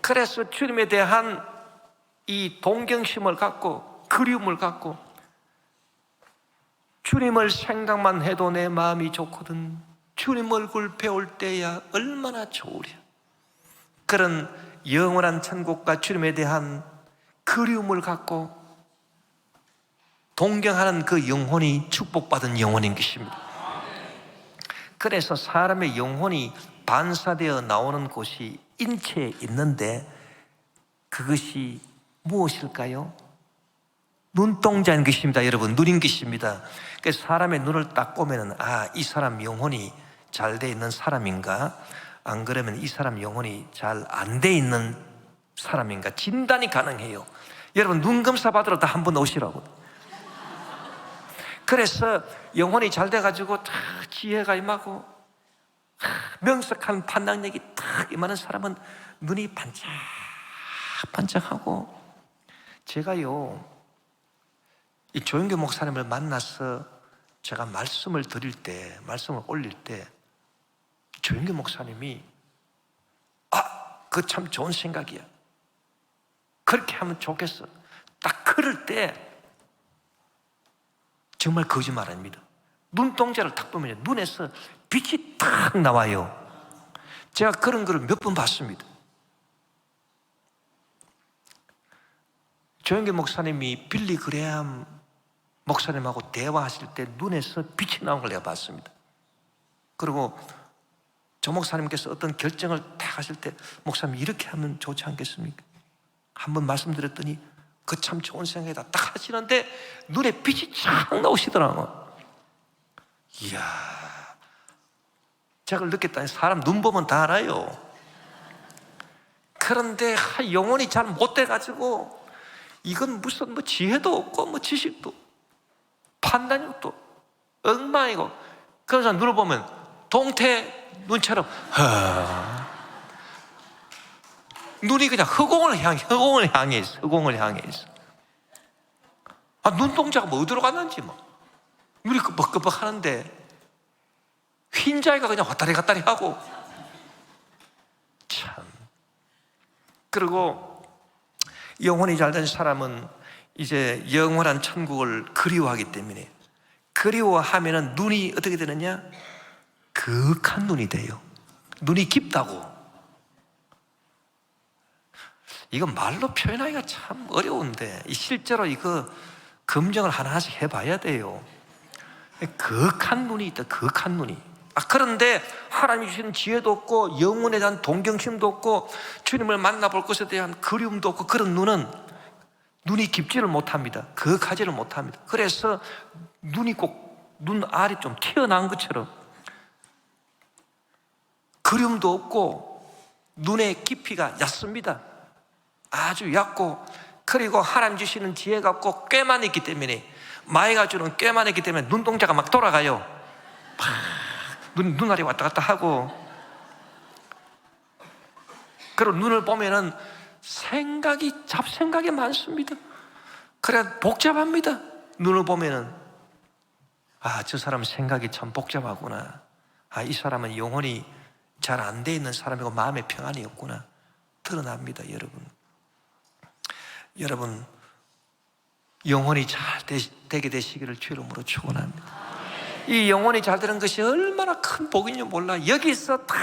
그래서 주님에 대한 이 동경심을 갖고 그리움을 갖고 주님을 생각만 해도 내 마음이 좋거든. 주님 얼굴 배울 때야 얼마나 좋으랴. 그런 영원한 천국과 주님에 대한 그리움을 갖고 동경하는 그 영혼이 축복받은 영혼인 것입니다. 그래서 사람의 영혼이 반사되어 나오는 곳이 인체에 있는데 그것이 무엇일까요? 눈동자인 것입니다. 여러분, 눈인 것입니다. 그래서 사람의 눈을 딱 보면은 이 사람 영혼이 잘 돼 있는 사람인가, 안 그러면 이 사람 영혼이 잘 안 돼 있는 사람인가 진단이 가능해요. 여러분, 눈 검사 받으러 다 한번 오시라고. 그래서 영혼이 잘 돼가지고 다 지혜가 임하고 명석한 판단력이 딱 임하는 사람은 눈이 반짝반짝하고, 제가요 이 조영규 목사님을 만나서 제가 말씀을 드릴 때, 말씀을 올릴 때 조영규 목사님이 그거 참 좋은 생각이야, 그렇게 하면 좋겠어, 딱 그럴 때 정말 거짓말 아닙니다. 눈동자를 탁 보면 눈에서 빛이 탁 나와요. 제가 그런 걸 몇 번 봤습니다. 조영기 목사님이 빌리 그레함 목사님하고 대화하실 때 눈에서 빛이 나온 걸 내가 봤습니다. 그리고 조 목사님께서 어떤 결정을 딱 하실 때 목사님 이렇게 하면 좋지 않겠습니까? 한번 말씀드렸더니 그 참 좋은 생각이다 딱 하시는데 눈에 빛이 쫙 나오시더라고요. 이야, 제가 그걸 느꼈다니 사람 눈 보면 다 알아요. 그런데 영혼이 잘 못 돼가지고 이건 무슨 뭐 지혜도 없고 뭐 지식도 판단력도 엉망이고 그래서 눈을 보면 동태 눈처럼 눈이 그냥 허공을 향해 있어. 흑공을 향해 있어. 눈동자가 뭐 어디로 갔는지 뭐 눈이 끄벅끄벅 하는데 흰자위가 그냥 왔다리 갔다리 하고 참. 그리고 영혼이 잘된 사람은 이제 영원한 천국을 그리워하기 때문에 그리워하면은 눈이 어떻게 되느냐? 그윽한 눈이 돼요. 눈이 깊다고. 이건 말로 표현하기가 참 어려운데 실제로 이거 검증을 하나씩 해봐야 돼요. 그윽한 눈이 있다. 그윽한 눈이. 그런데 하나님이 주시는 지혜도 없고 영혼에 대한 동경심도 없고 주님을 만나볼 것에 대한 그리움도 없고 그런 눈이 깊지를 못합니다. 그윽하지를 못합니다. 그래서 눈이 꼭 눈 알이 좀 튀어나온 것처럼 그리움도 없고 눈의 깊이가 얕습니다. 아주 얕고 그리고 하나님 주시는 지혜가 없고 꾀만 있기 때문에 마귀가 주는 꾀만 있기 때문에 눈동자가 막 돌아가요. 눈알이 왔다 갔다 하고 그리고 눈을 보면은 잡생각이 많습니다. 그래 복잡합니다. 눈을 보면은 저 사람 생각이 참 복잡하구나. 이 사람은 영혼이 잘 안 돼 있는 사람이고 마음에 평안이 없구나. 드러납니다. 여러분 영혼이 잘 되게 되시기를 주 이름으로 축원합니다. 이 영혼이 잘 되는 것이 얼마나 큰 복인지 몰라. 여기서 다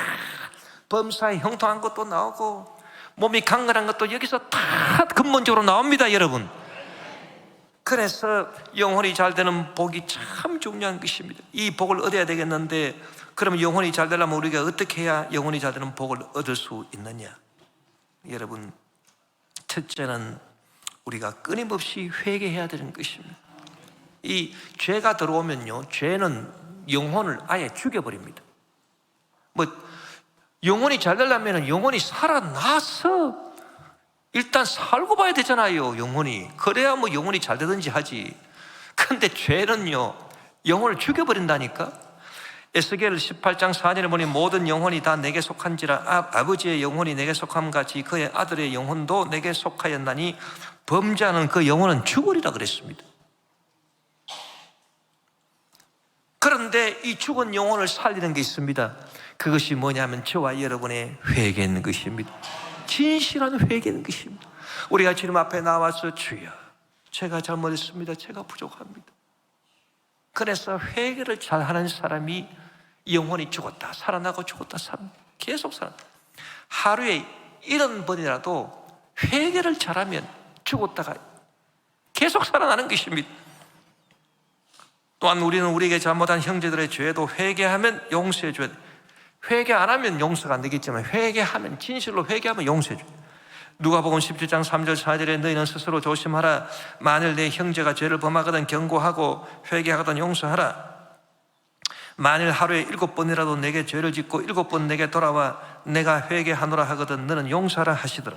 범사에 형통한 것도 나오고 몸이 강건한 것도 여기서 다 근본적으로 나옵니다. 여러분, 그래서 영혼이 잘 되는 복이 참 중요한 것입니다. 이 복을 얻어야 되겠는데 그러면 영혼이 잘 되려면 우리가 어떻게 해야 영혼이 잘 되는 복을 얻을 수 있느냐? 여러분, 첫째는 우리가 끊임없이 회개해야 되는 것입니다. 이 죄가 들어오면요, 죄는 영혼을 아예 죽여버립니다. 영혼이 잘 되려면 영혼이 살아나서 일단 살고 봐야 되잖아요. 영혼이 그래야 영혼이 잘 되든지 하지. 근데 죄는요 영혼을 죽여버린다니까. 에스겔 18장 4절에 보니 모든 영혼이 다 내게 속한지라 아버지의 영혼이 내게 속함 같이 그의 아들의 영혼도 내게 속하였나니 범죄하는 그 영혼은 죽으리라 그랬습니다. 그런데 이 죽은 영혼을 살리는 게 있습니다. 그것이 뭐냐면 저와 여러분의 회개인 것입니다. 진실한 회개인 것입니다. 우리가 주님 앞에 나와서 주여 제가 잘못했습니다. 제가 부족합니다. 그래서 회개를 잘하는 사람이 영혼이 죽었다 살아나고 죽었다 살아나 계속 살아나. 하루에 70번이라도 회개를 잘하면 죽었다가 계속 살아나는 것입니다. 또한 우리는 우리에게 잘못한 형제들의 죄도 회개하면 용서해 줘야 돼. 회개 안 하면 용서가 안 되겠지만 회개하면, 진실로 회개하면 용서해 줘요. 누가복음 17장 3절 4절에 너희는 스스로 조심하라. 만일 내 형제가 죄를 범하거든 경고하고 회개하거든 용서하라. 만일 하루에 7번이라도 내게 죄를 짓고 7번 내게 돌아와 내가 회개하노라 하거든 너는 용서하라 하시더라.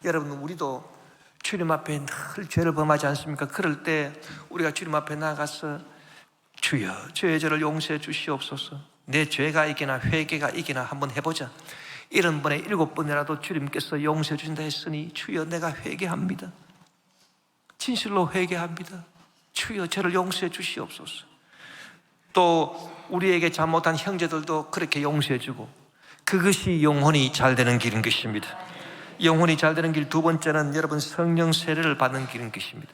여러분, 우리도 주님 앞에 늘 죄를 범하지 않습니까? 그럴 때 우리가 주님 앞에 나가서 주여 죄의 죄를 용서해 주시옵소서. 내 죄가 이기나 회개가 이기나 한번 해보자. 70번에 7번이라도 주님께서 용서해 주신다 했으니 주여 내가 회개합니다. 진실로 회개합니다. 주여 저를 용서해 주시옵소서. 또 우리에게 잘못한 형제들도 그렇게 용서해 주고, 그것이 영혼이 잘 되는 길인 것입니다. 영혼이 잘 되는 길 두 번째는 여러분 성령 세례를 받는 길인 것입니다.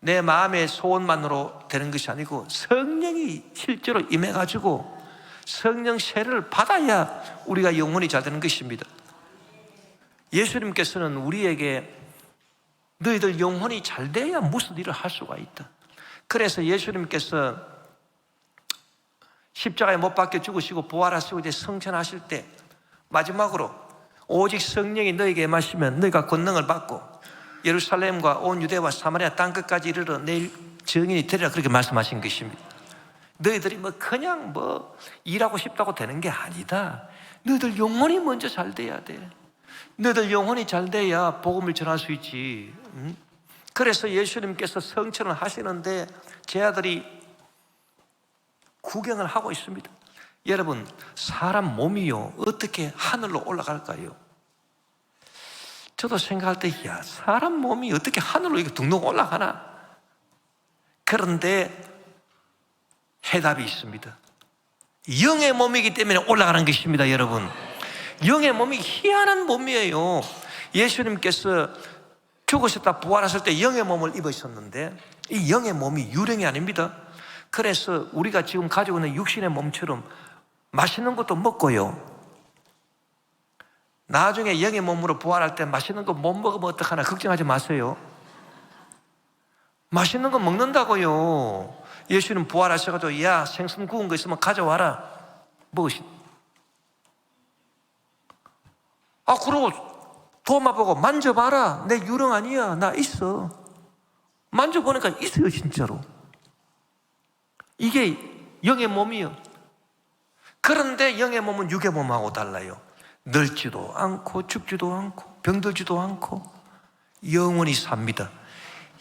내 마음의 소원만으로 되는 것이 아니고 성령 성령이 실제로 임해가지고 성령 세례를 받아야 우리가 영혼이 잘 되는 것입니다. 예수님께서는 우리에게 너희들 영혼이 잘 돼야 무슨 일을 할 수가 있다. 그래서 예수님께서 십자가에 못 박혀 죽으시고 부활하시고 이제 성천하실 때 마지막으로 오직 성령이 너에게 임하시면 너희가 권능을 받고 예루살렘과 온 유대와 사마리아 땅끝까지 이르러 내일 증인이 되리라, 그렇게 말씀하신 것입니다. 너희들이 그냥 일하고 싶다고 되는 게 아니다. 너희들 영혼이 먼저 잘 돼야 돼. 너희들 영혼이 잘 돼야 복음을 전할 수 있지. 그래서 예수님께서 성천을 하시는데 제 아들이 구경을 하고 있습니다. 여러분, 사람 몸이요 어떻게 하늘로 올라갈까요? 저도 생각할 때 사람 몸이 어떻게 하늘로 이렇게 둥둥 올라가나? 그런데 해답이 있습니다. 영의 몸이기 때문에 올라가는 것입니다. 여러분, 영의 몸이 희한한 몸이에요. 예수님께서 죽으셨다 부활하실 때 영의 몸을 입으셨는데 이 영의 몸이 유령이 아닙니다. 그래서 우리가 지금 가지고 있는 육신의 몸처럼 맛있는 것도 먹고요, 나중에 영의 몸으로 부활할 때 맛있는 거 못 먹으면 어떡하나 걱정하지 마세요. 맛있는 거 먹는다고요. 예수님 부활하셔가지고 야, 생선 구운 거 있으면 가져와라. 먹으시. 그러고 도마 보고 만져봐라. 내 유령 아니야. 나 있어. 만져보니까 있어요, 진짜로. 이게 영의 몸이요. 그런데 영의 몸은 육의 몸하고 달라요. 늙지도 않고 죽지도 않고 병들지도 않고 영원히 삽니다.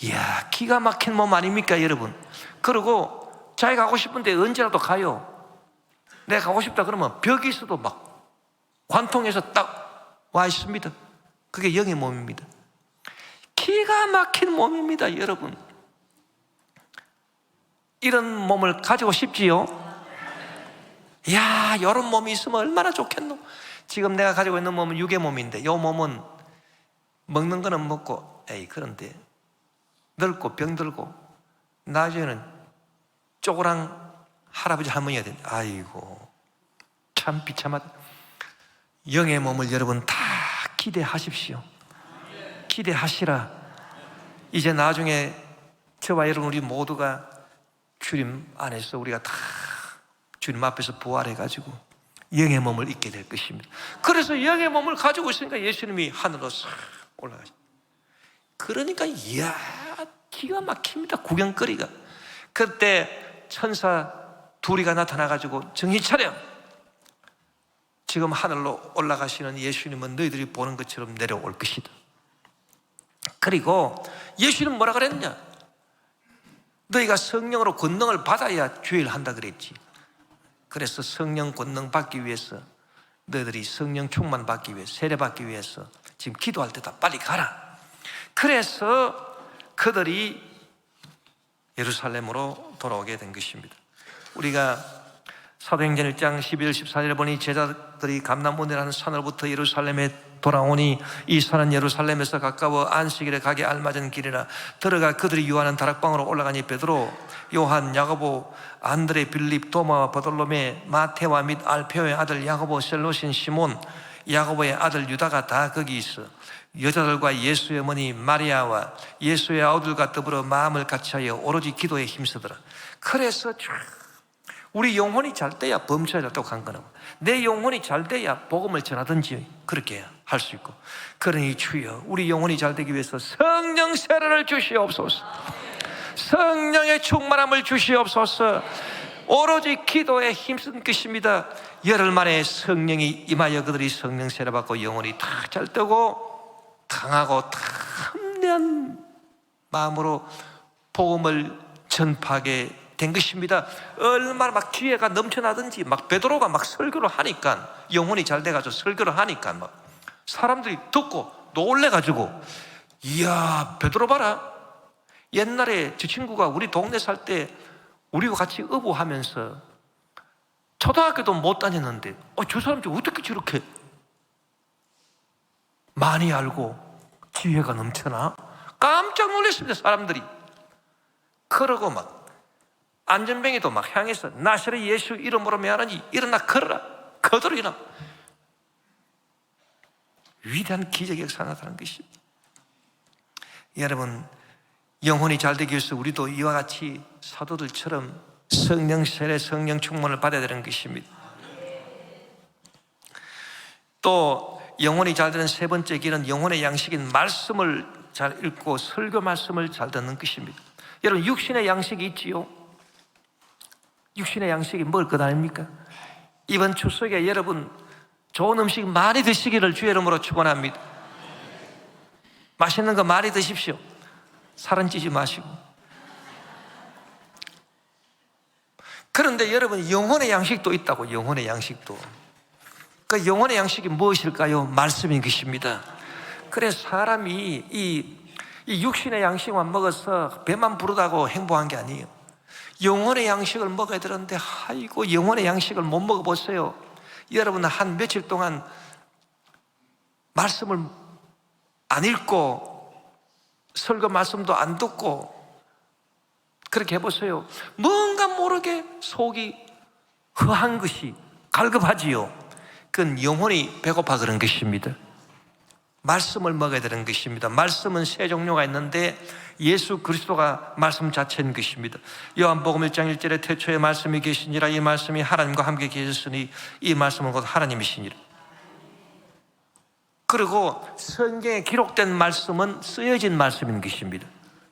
이야, 기가 막힌 몸 아닙니까, 여러분? 그리고 자기가 가고 싶은데 언제라도 가요. 내가 가고 싶다 그러면 벽이 있어도 막 관통해서 딱 와 있습니다. 그게 영의 몸입니다. 기가 막힌 몸입니다, 여러분. 이런 몸을 가지고 싶지요? 이야, 이런 몸이 있으면 얼마나 좋겠노? 지금 내가 가지고 있는 몸은 육의 몸인데 이 몸은 먹는 거는 먹고 그런데 늙고 병들고 나중에는 쪼그랑 할아버지 할머니가 된다. 아이고, 참 비참하다. 영의 몸을 여러분 다 기대하십시오. 기대하시라. 이제 나중에 저와 여러분 우리 모두가 주님 안에서 우리가 다 주님 앞에서 부활해가지고 영의 몸을 입게 될 것입니다. 그래서 영의 몸을 가지고 있으니까 예수님이 하늘로 싹 올라가십니다. 그러니까 이야, 기가 막힙니다. 구경거리가. 그때 천사 둘이가 나타나가지고 정신 차려, 지금 하늘로 올라가시는 예수님은 너희들이 보는 것처럼 내려올 것이다. 그리고 예수님은 뭐라 그랬냐? 너희가 성령으로 권능을 받아야 주의를 한다 그랬지. 그래서 성령 권능 받기 위해서 너희들이 성령 충만 받기 위해서, 세례 받기 위해서 지금 기도할 때다 빨리 가라. 그래서 그들이 예루살렘으로 돌아오게 된 것입니다. 우리가 사도행전 1장 12절 14절에 보니 제자들이 감람원이라는 산으로부터 예루살렘에 돌아오니 이 산은 예루살렘에서 가까워 안식일에 가기 알맞은 길이라. 들어가 그들이 유하는 다락방으로 올라가니 베드로, 요한, 야고보, 안드레, 빌립, 도마와 버돌로메, 마테와 및 알페오의 아들 야고보, 셀로신 시몬, 야고보의 아들 유다가 다 거기 있어. 여자들과 예수의 어머니 마리아와 예수의 아우들과 더불어 마음을 같이하여 오로지 기도에 힘쓰더라. 그래서 우리 영혼이 잘 돼야 범죄가 잘다고 한 거라고. 내 영혼이 잘 돼야 복음을 전하든지 그렇게 할 수 있고. 그러니 주여, 우리 영혼이 잘 되기 위해서 성령 세례를 주시옵소서. 성령의 충만함을 주시옵소서. 오로지 기도에 힘쓴 것입니다. 열흘 만에 성령이 임하여 그들이 성령 세례 받고 영혼이 다 잘 되고 강하고 탐내한 마음으로 복음을 전파하게 된 것입니다. 얼마나 막 기회가 넘쳐나든지 막 베드로가 막 설교를 하니까, 영혼이 잘 돼가지고 설교를 하니까 막 사람들이 듣고 놀래가지고, 이야, 베드로 봐라. 옛날에 저 친구가 우리 동네 살 때 우리와 같이 어부하면서 초등학교도 못 다녔는데 저 사람들 어떻게 저렇게 많이 알고 기회가 넘쳐나? 깜짝 놀랐습니다, 사람들이. 그러고 막 안전뱅이도 막 향해서 나사렛 예수 이름으로 명하노니 일어나 걸어라. 그대로 일어나. 위대한 기적의 역사가 나타난 것입니다. 여러분, 영혼이 잘되기 위해서 우리도 이와 같이 사도들처럼 성령 세례, 성령 충만을 받아야 되는 것입니다. 또 영혼이 잘되는 세 번째 길은 영혼의 양식인 말씀을 잘 읽고 설교 말씀을 잘 듣는 것입니다. 여러분, 육신의 양식이 있지요. 육신의 양식이 먹을 것 아닙니까? 이번 추석에 여러분 좋은 음식 많이 드시기를 주의 이름으로 축원합니다. 맛있는 거 많이 드십시오. 살은 찌지 마시고. 그런데 여러분, 영혼의 양식도 있다고. 영혼의 양식도. 그 영혼의 양식이 무엇일까요? 말씀인 것입니다. 그래서 사람이 이 육신의 양식만 먹어서 배만 부르다고 행복한 게 아니에요. 영혼의 양식을 먹어야 되는데 아이고 영혼의 양식을 못 먹어보세요. 여러분 한 며칠 동안 말씀을 안 읽고 설교 말씀도 안 듣고 그렇게 해보세요. 뭔가 모르게 속이 허한 것이 갈급하지요. 그건 영혼이 배고파 그런 것입니다. 말씀을 먹어야 되는 것입니다. 말씀은 세 종류가 있는데 예수 그리스도가 말씀 자체인 것입니다. 요한복음 1장 1절에 태초에 말씀이 계시니라. 이 말씀이 하나님과 함께 계셨으니 이 말씀은 곧 하나님이시니라. 그리고 성경에 기록된 말씀은 쓰여진 말씀인 것입니다.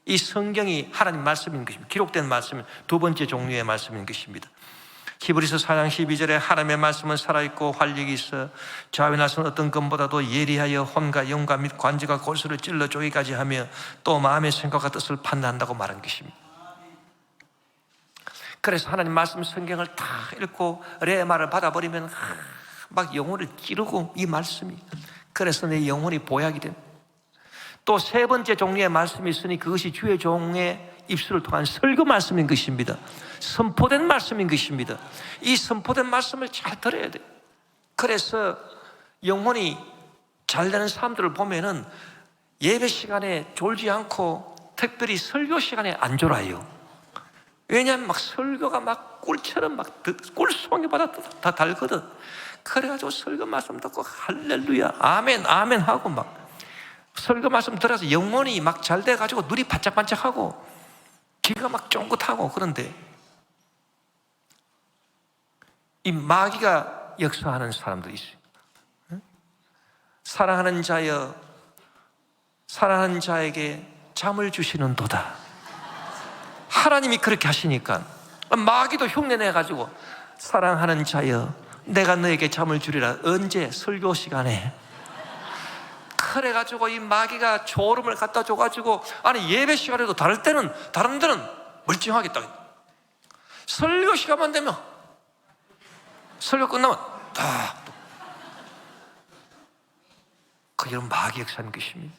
이 성경이 하나님 말씀인 것입니다. 기록된 말씀은 두 번째 종류의 말씀인 것입니다. 히브리서 4장 12절에 하나님의 말씀은 살아있고 활력이 있어 좌우에 나선 어떤 검보다도 예리하여 혼과 영과 및 관지가 골수를 찔러 쪼개기까지 하며 또 마음의 생각과 뜻을 판단한다고 말한 것입니다. 그래서 하나님 말씀 성경을 다 읽고 레마를 받아버리면 막 영혼을 찌르고 이 말씀이 그래서 내 영혼이 보약이 됩니다. 또 세 번째 종류의 말씀이 있으니 그것이 주의 종의 입술을 통한 설교 말씀인 것입니다. 선포된 말씀인 것입니다. 이 선포된 말씀을 잘 들어야 돼요. 그래서 영혼이 잘 되는 사람들을 보면은 예배 시간에 졸지 않고 특별히 설교 시간에 안 졸아요. 왜냐하면 막 설교가 막 꿀처럼 막 꿀송이보다 다 달거든. 그래가지고 설교 말씀 듣고 할렐루야 아멘 아멘 하고 막 설교 말씀 들어서 영혼이 막 잘 돼가지고 눈이 반짝반짝하고 귀가 막 쫑긋하고. 그런데 이 마귀가 역사하는 사람들이 있어요. 사랑하는 자여 사랑하는 자에게 잠을 주시는 도다. 하나님이 그렇게 하시니까 마귀도 흉내내가지고 사랑하는 자여 내가 너에게 잠을 주리라. 언제? 설교 시간에. 그래가지고 이 마귀가 졸음을 갖다 줘가지고 아니 예배 시간에도 다른 데는 멀쩡하겠다. 설교 시간만 되면 설교 끝나면 그 이런 마귀 역사인 것입니다.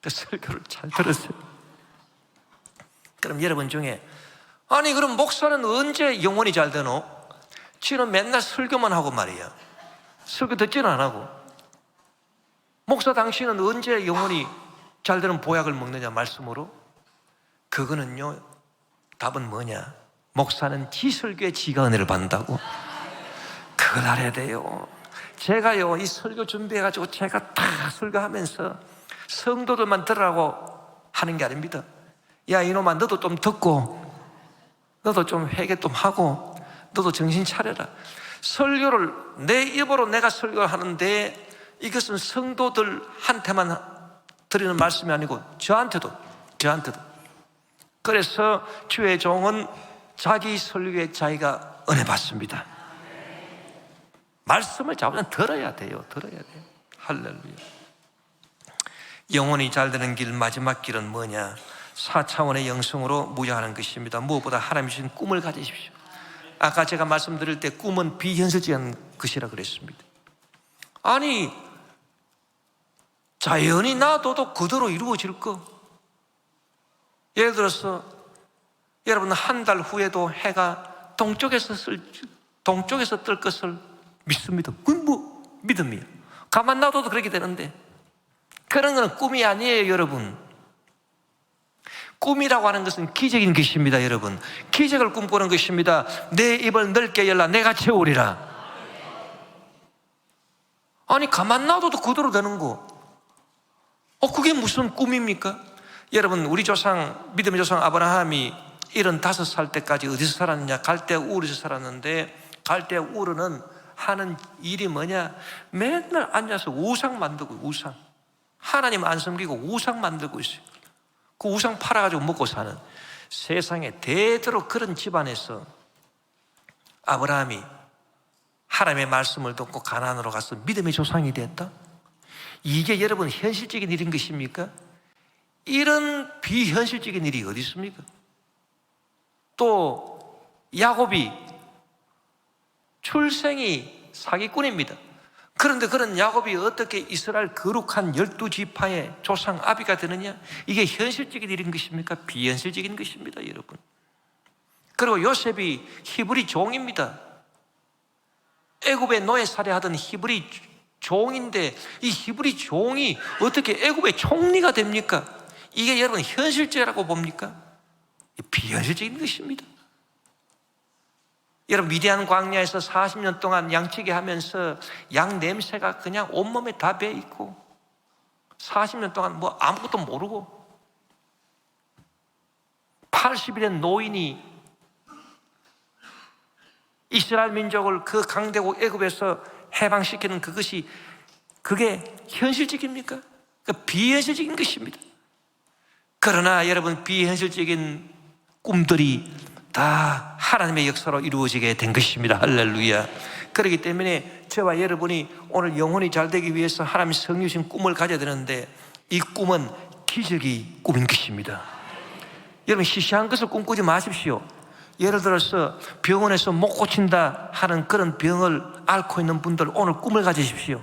설교를 잘 들었어요. 그럼 여러분 중에 아니 그럼 목사는 언제 영혼이 잘 되노? 지는 맨날 설교만 하고 말이야. 설교 듣지는 안 하고. 목사 당신은 언제 영혼이 잘 되는 보약을 먹느냐 말씀으로? 그거는요 답은 뭐냐? 목사는 지 설교에 지가 은혜를 받는다고. 그걸 알아야 돼요. 제가요 이 설교 준비해가지고 제가 다 설교하면서 성도들만 들으라고 하는 게 아닙니다. 야 이놈아 너도 좀 듣고 너도 좀 회개 좀 하고 너도 정신 차려라. 설교를 내 입으로 내가 설교를 하는데 이것은 성도들한테만 드리는 말씀이 아니고 저한테도. 그래서 주의 종은 자기 설교에 자기가 은혜 받습니다. 말씀을 자꾸만 들어야 돼요. 할렐루야. 영혼이 잘 되는 길 마지막 길은 뭐냐? 4차원의 영성으로 무장하는 것입니다. 무엇보다 하나님 주신 꿈을 가지십시오. 아까 제가 말씀드릴 때 꿈은 비현실적인 것이라 그랬습니다. 아니 자연히 놔둬도 그대로 이루어질 거. 예를 들어서 여러분 한 달 후에도 해가 동쪽에서 뜰 것을 믿습니다. 그건 뭐 믿음이에요. 가만 놔둬도 그렇게 되는데 그런 건 꿈이 아니에요. 여러분 꿈이라고 하는 것은 기적인 것입니다. 여러분, 기적을 꿈꾸는 것입니다. 내 입을 넓게 열라 내가 채우리라. 아니 가만 놔둬도 그대로 되는 거, 그게 무슨 꿈입니까? 여러분, 우리 조상, 믿음의 조상 아브라함이 75살 때까지 어디서 살았느냐? 갈대아 우르에서 살았는데, 갈대아 우르는 하는 일이 뭐냐? 맨날 앉아서 우상 만들고, 우상, 하나님 안 섬기고 우상 만들고 있어요. 그 우상 팔아가지고 먹고 사는, 세상에 대대로 그런 집안에서 아브라함이 하나님의 말씀을 듣고 가나안으로 가서 믿음의 조상이 됐다? 이게 여러분 현실적인 일인 것입니까? 이런 비현실적인 일이 어디 있습니까? 또 야곱이 출생이 사기꾼입니다. 그런데 그런 야곱이 어떻게 이스라엘 거룩한 12지파의 조상 아비가 되느냐? 이게 현실적인 일인 것입니까? 비현실적인 것입니다, 여러분. 그리고 요셉이 히브리 종입니다. 애굽에 노예 살해하던 히브리 종인데, 이 히브리 종이 어떻게 애굽의 총리가 됩니까? 이게 여러분 현실적이라고 봅니까? 비현실적인 것입니다. 여러분, 미디안 광야에서 40년 동안 양치기 하면서 양 냄새가 그냥 온몸에 다 배있고 40년 동안 뭐 아무것도 모르고 80일의 노인이 이스라엘 민족을 그 강대국 애굽에서 해방시키는 그게 현실적입니까? 비현실적인 것입니다. 그러나 여러분, 비현실적인 꿈들이 다 하나님의 역사로 이루어지게 된 것입니다. 할렐루야. 그렇기 때문에 저와 여러분이 오늘 영혼이 잘 되기 위해서 하나님이 성령 주신 꿈을 가져야 되는데, 이 꿈은 기적이 꿈인 것입니다. 여러분, 시시한 것을 꿈꾸지 마십시오. 예를 들어서 병원에서 못 고친다 하는 그런 병을 앓고 있는 분들, 오늘 꿈을 가지십시오.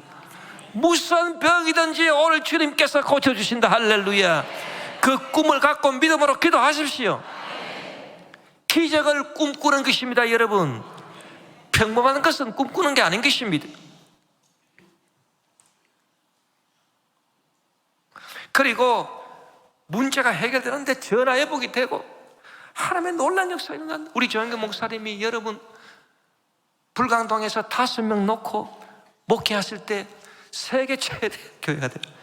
무슨 병이든지 오늘 주님께서 고쳐주신다. 할렐루야. 그 꿈을 갖고 믿음으로 기도하십시오. 기적을 꿈꾸는 것입니다. 여러분, 평범한 것은 꿈꾸는 게 아닌 것입니다. 그리고 문제가 해결되는데 전화회복이 되고 하나님의 놀라운 역사가 일어난다. 우리 조영규 목사님이 여러분 불광동에서 5명 놓고 목회하실 때 세계 최대 교회가 돼요.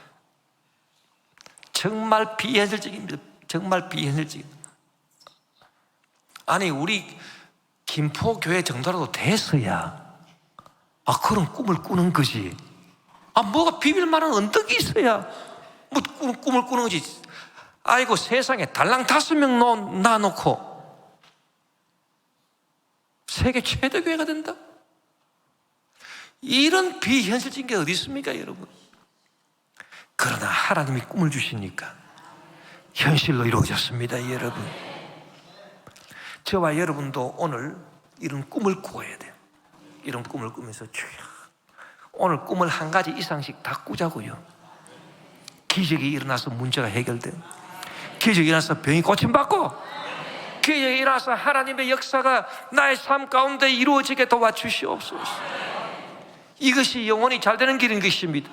정말 비현실적입니다. 정말 비현실적입니다. 아니, 우리 김포교회 정도라도 됐어야 그런 꿈을 꾸는 거지. 뭐가 비빌 만한 언덕이 있어야 뭐 꿈을 꾸는 거지. 아이고, 세상에 달랑 5명 놔놓고 세계 최대 교회가 된다? 이런 비현실적인 게 어디 있습니까, 여러분? 그러나 하나님이 꿈을 주시니까 현실로 이루어졌습니다, 여러분. 저와 여러분도 오늘 이런 꿈을 꾸어야 돼요. 이런 꿈을 꾸면서 주여, 오늘 꿈을 한 가지 이상씩 다 꾸자고요. 기적이 일어나서 문제가 해결돼요. 기적이 일어나서 병이 고침받고, 기적이 일어나서 하나님의 역사가 나의 삶 가운데 이루어지게 도와주시옵소서. 이것이 영혼이 잘 되는 길인 것입니다.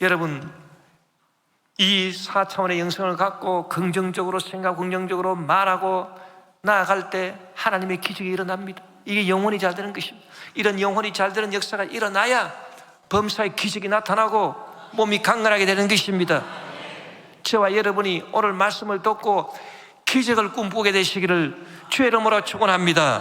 여러분, 이 4차원의 영성을 갖고 긍정적으로 생각하고 긍정적으로 말하고 나아갈 때 하나님의 기적이 일어납니다. 이게 영혼이 잘 되는 것입니다. 이런 영혼이 잘 되는 역사가 일어나야 범사의 기적이 나타나고 몸이 강건하게 되는 것입니다. 저와 여러분이 오늘 말씀을 듣고 기적을 꿈꾸게 되시기를 주의 이름으로 축원합니다.